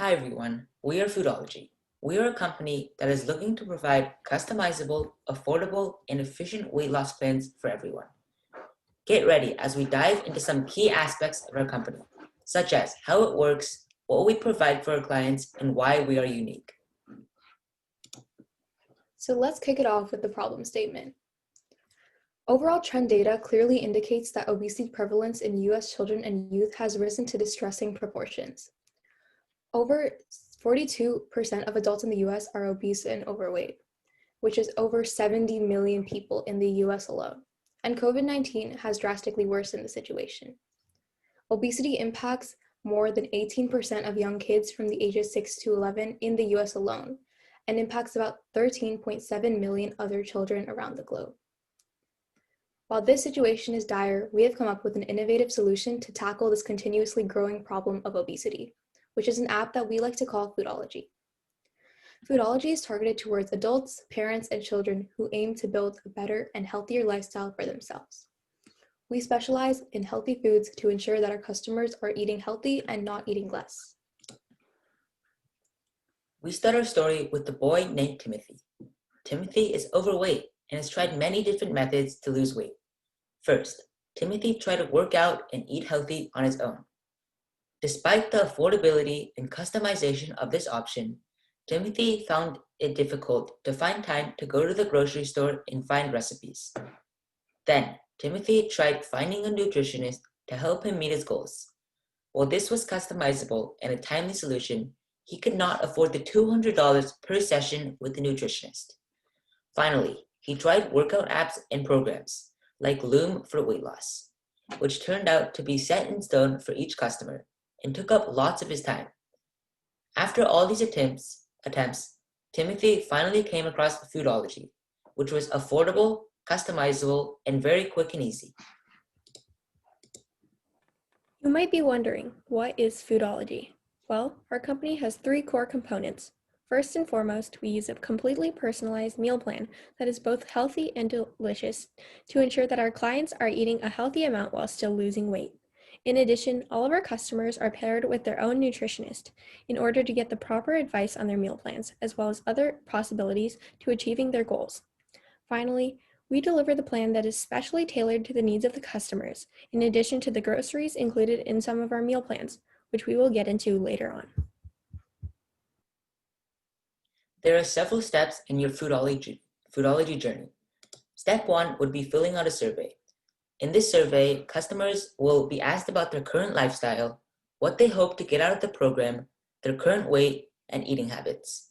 Hi everyone, we are Foodology. We are a company that is looking to provide customizable, affordable, and efficient weight loss plans for everyone. Get ready as we dive into some key aspects of our company, such as how it works, what we provide for our clients, and why we are unique. So let's kick it off with the problem statement. Overall trend data clearly indicates that obesity prevalence in US children and youth has risen to distressing proportions. Over 42% of adults in the US are obese and overweight, which is over 70 million people in the US alone. And COVID-19 has drastically worsened the situation. Obesity impacts more than 18% of young kids from the ages 6 to 11 in the US alone, and impacts about 13.7 million other children around the globe. While this situation is dire, we have come up with an innovative solution to tackle this continuously growing problem of obesity, which is an app that we like to call Foodology. Foodology is targeted towards adults, parents, and children who aim to build a better and healthier lifestyle for themselves. We specialize in healthy foods to ensure that our customers are eating healthy and not eating less. We start our story with a boy named Timothy. Timothy is overweight and has tried many different methods to lose weight. First, Timothy tried to work out and eat healthy on his own. Despite the affordability and customization of this option, Timothy found it difficult to find time to go to the grocery store and find recipes. Then, Timothy tried finding a nutritionist to help him meet his goals. While this was customizable and a timely solution, he could not afford the $200 per session with the nutritionist. Finally, he tried workout apps and programs, like Loom for weight loss, which turned out to be set in stone for each customer and took up lots of his time. After all these attempts, Timothy finally came across Foodology, which was affordable, customizable, and very quick and easy. You might be wondering, what is Foodology? Well, our company has 3 core components. First and foremost, we use a completely personalized meal plan that is both healthy and delicious to ensure that our clients are eating a healthy amount while still losing weight. In addition, all of our customers are paired with their own nutritionist in order to get the proper advice on their meal plans, as well as other possibilities to achieving their goals. Finally, we deliver the plan that is specially tailored to the needs of the customers, in addition to the groceries included in some of our meal plans, which we will get into later on. There are several steps in your Foodology journey. Step 1 would be filling out a survey. In this survey, customers will be asked about their current lifestyle, what they hope to get out of the program, their current weight, and eating habits.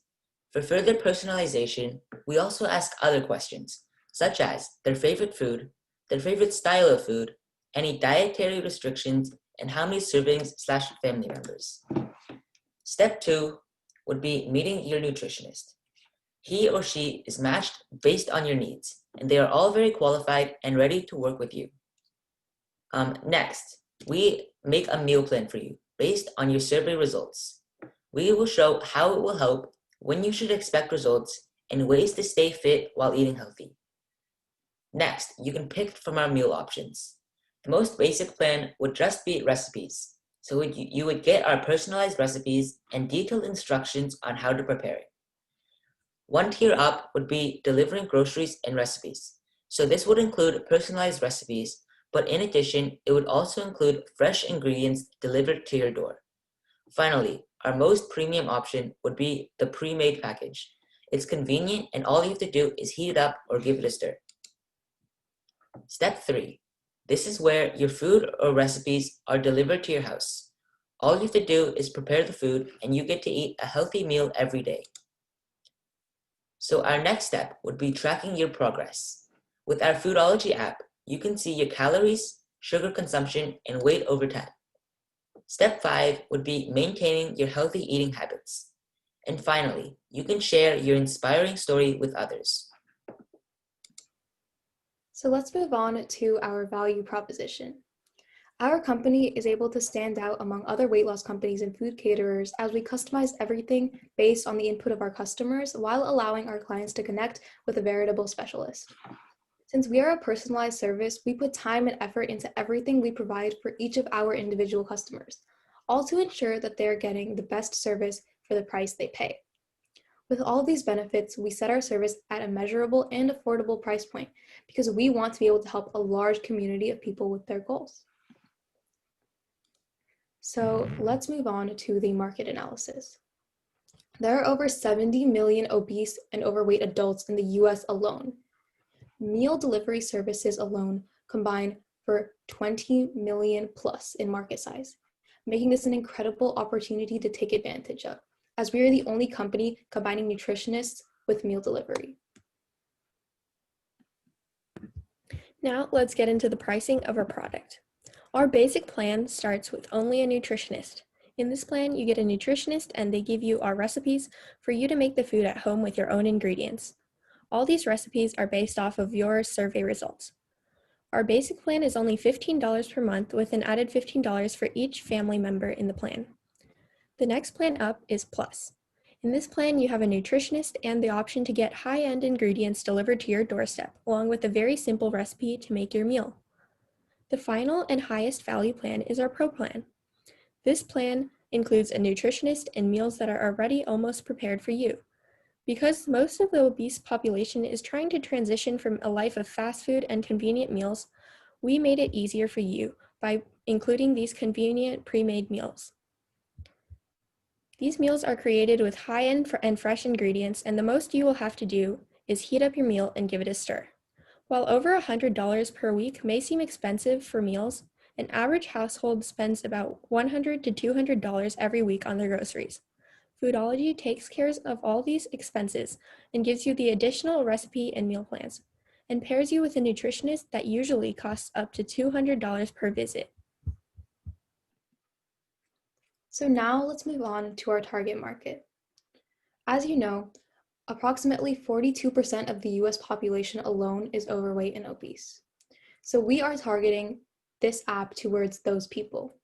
For further personalization, we also ask other questions, such as their favorite food, their favorite style of food, any dietary restrictions, and how many siblings/family members. Step 2 would be meeting your nutritionist. He or she is matched based on your needs, and they are all very qualified and ready to work with you. Next, we make a meal plan for you based on your survey results. We will show how it will help, when you should expect results, and ways to stay fit while eating healthy. Next, you can pick from our meal options. The most basic plan would just be recipes. So you would get our personalized recipes and detailed instructions on how to prepare it. One tier up would be delivering groceries and recipes. So this would include personalized recipes, but in addition, it would also include fresh ingredients delivered to your door. Finally, our most premium option would be the pre-made package. It's convenient and all you have to do is heat it up or give it a stir. Step 3. This is where your food or recipes are delivered to your house. All you have to do is prepare the food and you get to eat a healthy meal every day. So our next step would be tracking your progress. With our Foodology app, you can see your calories, sugar consumption, and weight over time. Step 5 would be maintaining your healthy eating habits. And finally, you can share your inspiring story with others. So let's move on to our value proposition. Our company is able to stand out among other weight loss companies and food caterers as we customize everything based on the input of our customers while allowing our clients to connect with a veritable specialist. Since we are a personalized service, we put time and effort into everything we provide for each of our individual customers. all to ensure that they're getting the best service for the price they pay. With all of these benefits, we set our service at a measurable and affordable price point because we want to be able to help a large community of people with their goals. So let's move on to the market analysis. There are over 70 million obese and overweight adults in the US alone. Meal delivery services alone combine for 20 million plus in market size, making this an incredible opportunity to take advantage of, as we are the only company combining nutritionists with meal delivery. Now let's get into the pricing of our product. Our basic plan starts with only a nutritionist. In this plan, you get a nutritionist and they give you our recipes for you to make the food at home with your own ingredients. All these recipes are based off of your survey results. Our basic plan is only $15 per month with an added $15 for each family member in the plan. The next plan up is Plus. In this plan, you have a nutritionist and the option to get high-end ingredients delivered to your doorstep, along with a very simple recipe to make your meal. The final and highest value plan is our Pro plan. This plan includes a nutritionist and meals that are already almost prepared for you. Because most of the obese population is trying to transition from a life of fast food and convenient meals, we made it easier for you by including these convenient pre-made meals. These meals are created with high-end and fresh ingredients, and the most you will have to do is heat up your meal and give it a stir. While over $100 per week may seem expensive for meals, an average household spends about $100 to $200 every week on their groceries. Foodology takes care of all these expenses and gives you the additional recipe and meal plans, and pairs you with a nutritionist that usually costs up to $200 per visit. So now let's move on to our target market. As you know, approximately 42% of the US population alone is overweight and obese. So we are targeting this app towards those people.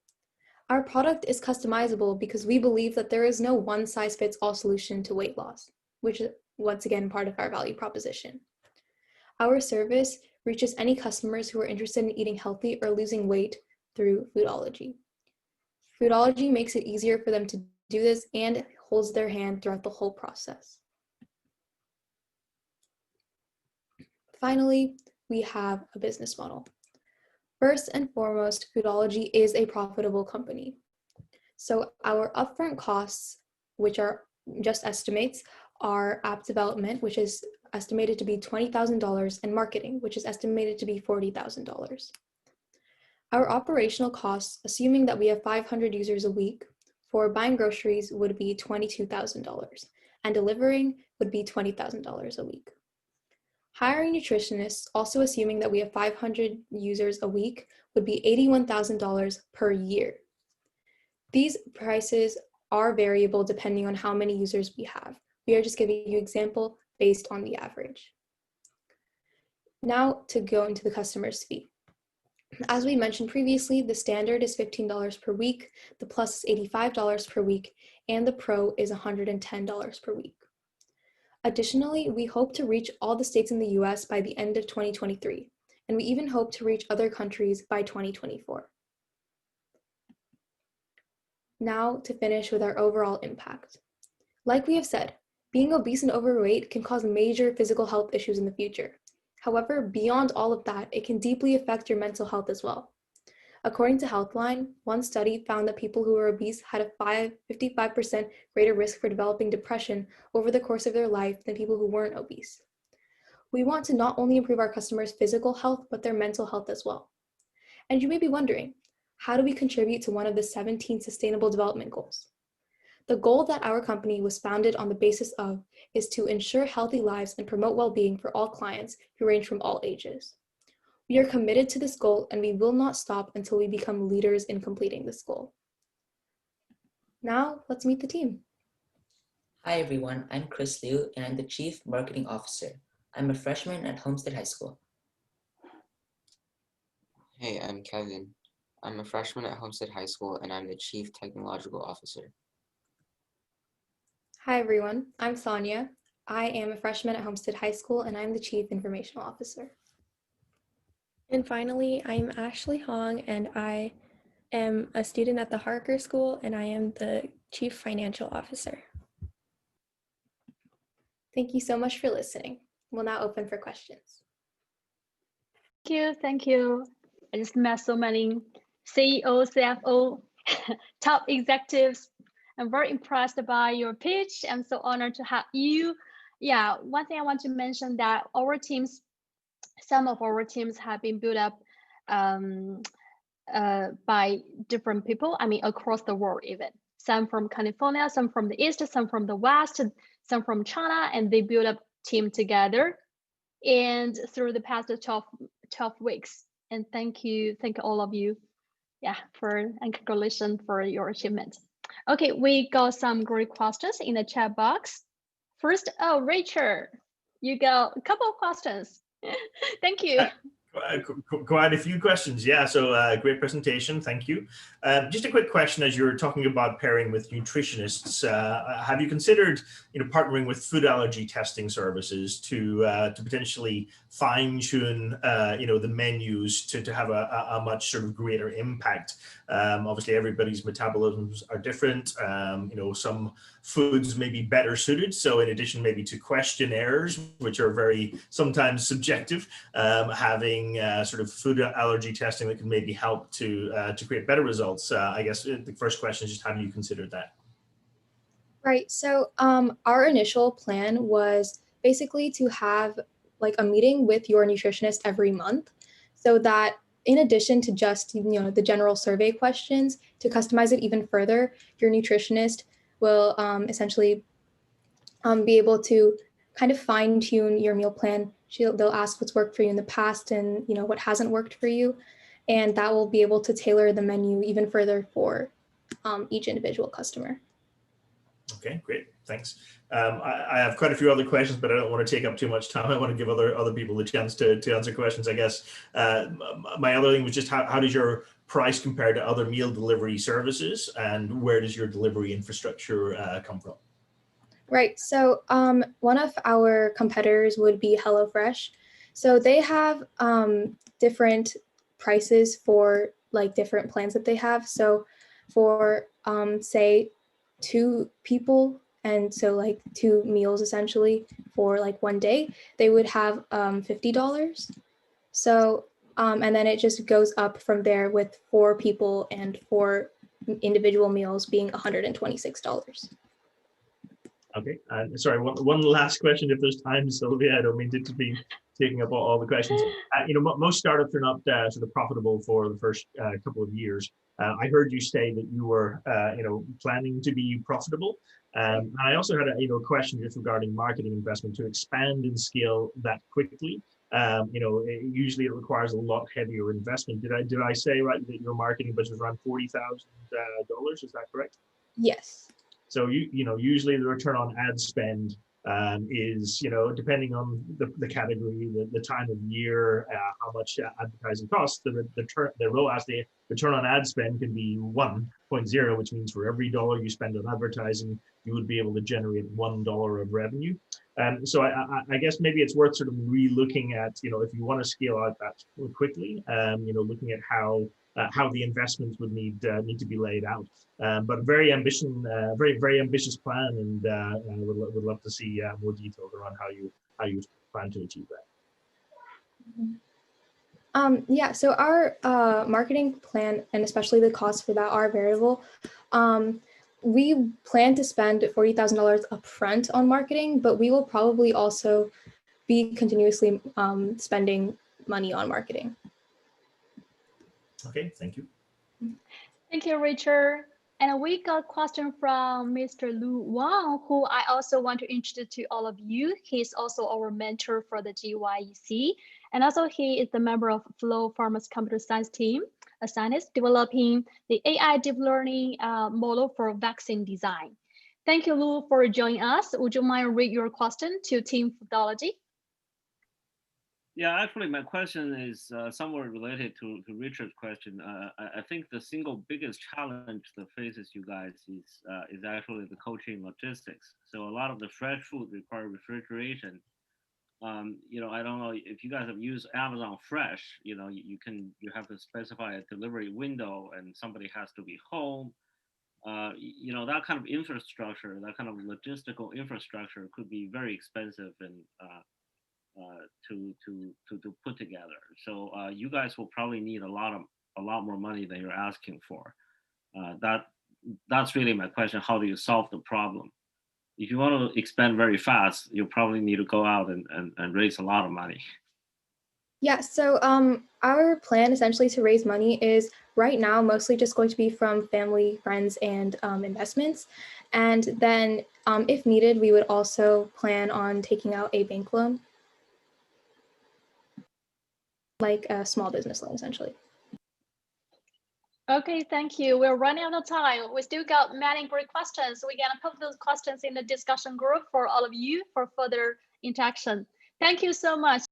Our product is customizable because we believe that there is no one-size-fits-all solution to weight loss, which is once again part of our value proposition. Our service reaches any customers who are interested in eating healthy or losing weight through Foodology. Foodology makes it easier for them to do this and holds their hand throughout the whole process. Finally, we have a business model. First and foremost, Foodology is a profitable company. So our upfront costs, which are just estimates, are app development, which is estimated to be $20,000, and marketing, which is estimated to be $40,000. Our operational costs, assuming that we have 500 users a week, for buying groceries would be $22,000, and delivering would be $20,000 a week. Hiring nutritionists, also assuming that we have 500 users a week, would be $81,000 per year. These prices are variable depending on how many users we have. We are just giving you an example based on the average. Now to go into the customer's fee. As we mentioned previously, the standard is $15 per week, the plus is $85 per week, and the pro is $110 per week. Additionally, we hope to reach all the states in the US by the end of 2023, and we even hope to reach other countries by 2024. Now to finish with our overall impact. Like we have said, being obese and overweight can cause major physical health issues in the future. However, beyond all of that, it can deeply affect your mental health as well. According to Healthline, one study found that people who were obese had a 55% greater risk for developing depression over the course of their life than people who weren't obese. We want to not only improve our customers' physical health, but their mental health as well. And you may be wondering, how do we contribute to one of the 17 Sustainable Development Goals? The goal that our company was founded on the basis of is to ensure healthy lives and promote well-being for all clients who range from all ages. We are committed to this goal, and we will not stop until we become leaders in completing this goal. Now, let's meet the team. Hi everyone, I'm Chris Liu, and I'm the Chief Marketing Officer. I'm a freshman at Homestead High School. Hey, I'm Kevin. I'm a freshman at Homestead High School, and I'm the Chief Technological Officer. Hi everyone, I'm Sania. I am a freshman at Homestead High School, and I'm the Chief Information Officer. And finally, I'm Ashley Hong, and I am a student at the Harker School, and I am the Chief Financial Officer. Thank you so much for listening. We'll now open for questions. Thank you. I just met so many CEO, CFO, top executives. I'm very impressed by your pitch. I'm so honored to have you. Yeah, one thing I want to mention that our teams, some of our teams have been built up by different people. I mean, across the world even. Some from California, some from the East, some from the West, some from China, and they build up team together. And through the past 12 weeks. And thank you all of you. Yeah, and congratulations for your achievement. Okay, we got some great questions in the chat box. First, Rachel, you got a couple of questions. Thank you. Quite a few questions, yeah. So great presentation, thank you. Just a quick question: as you're talking about pairing with nutritionists, have you considered, partnering with food allergy testing services to potentially fine-tune, the menus to have a much sort of greater impact? Obviously, everybody's metabolisms are different. Some foods may be better suited. So in addition, maybe to questionnaires, which are very sometimes subjective, having sort of food allergy testing that can maybe help to create better results. I guess the first question is just, how do you consider that? Right, so our initial plan was basically to have like a meeting with your nutritionist every month, so that in addition to just, the general survey questions, to customize it even further, your nutritionist will essentially be able to kind of fine tune your meal plan. They'll ask what's worked for you in the past and what hasn't worked for you, and that will be able to tailor the menu even further for each individual customer. Okay, great, thanks. I have quite a few other questions, but I don't want to take up too much time. I want to give other people the chance to answer questions, I guess. My other thing was just how does your price compare to other meal delivery services, and where does your delivery infrastructure come from? Right, so one of our competitors would be HelloFresh. So they have different prices for like different plans that they have. So for say 2 people, and so like 2 meals essentially for like one day, they would have $50. So and then it just goes up from there with 4 people and 4 individual meals being $126. Okay, sorry, one last question if there's time, Sylvia. I don't mean to be taking up all the questions. Most startups are not sort of profitable for the first couple of years. I heard you say that you were, planning to be profitable. And I also had a question just regarding marketing investment to expand and scale that quickly. Usually it requires a lot heavier investment. Did I say right that your marketing budget is around $40,000? Is that correct? Yes. So usually the return on ad spend is, depending on the category, the time of year, how much advertising costs, the ROAS, the return on ad spend can be 1.0, which means for every dollar you spend on advertising, you would be able to generate $1 of revenue. So I guess maybe it's worth sort of re-looking at, if you want to scale out that quickly, looking at how the investments would need to be laid out. But very ambitious plan, and would love to see more details around how you plan to achieve that. Yeah, so our marketing plan, and especially the costs for that, are variable. We plan to spend $40,000 upfront on marketing, but we will probably also be continuously spending money on marketing. Okay, thank you. Thank you, Richard. And we got a question from Mr. Lu Wang, who I also want to introduce to all of you. He's also our mentor for the GYEC. And also he is the member of Flow Pharma's computer science team, a scientist developing the AI deep learning model for vaccine design. Thank you, Lu, for joining us. Would you mind read your question to Team Foodology? Yeah, actually, my question is somewhat related to Richard's question. I think the single biggest challenge that faces you guys is actually the cold chain logistics. So a lot of the fresh food require refrigeration. you know, I don't know if you guys have used Amazon Fresh. You know, you have to specify a delivery window, and somebody has to be home. You know, that kind of infrastructure, that kind of logistical infrastructure, could be very expensive and to put together. So you guys will probably need a lot more money than you're asking for. That's really my question. How do you solve the problem? If you want to expand very fast, you probably need to go out and raise a lot of money. Yeah, so our plan essentially to raise money is right now mostly just going to be from family, friends, and investments. And then if needed, we would also plan on taking out a bank loan, like a small business loan, essentially. Okay, thank you. We're running out of time. We still got many great questions. We're gonna put those questions in the discussion group for all of you for further interaction. Thank you so much.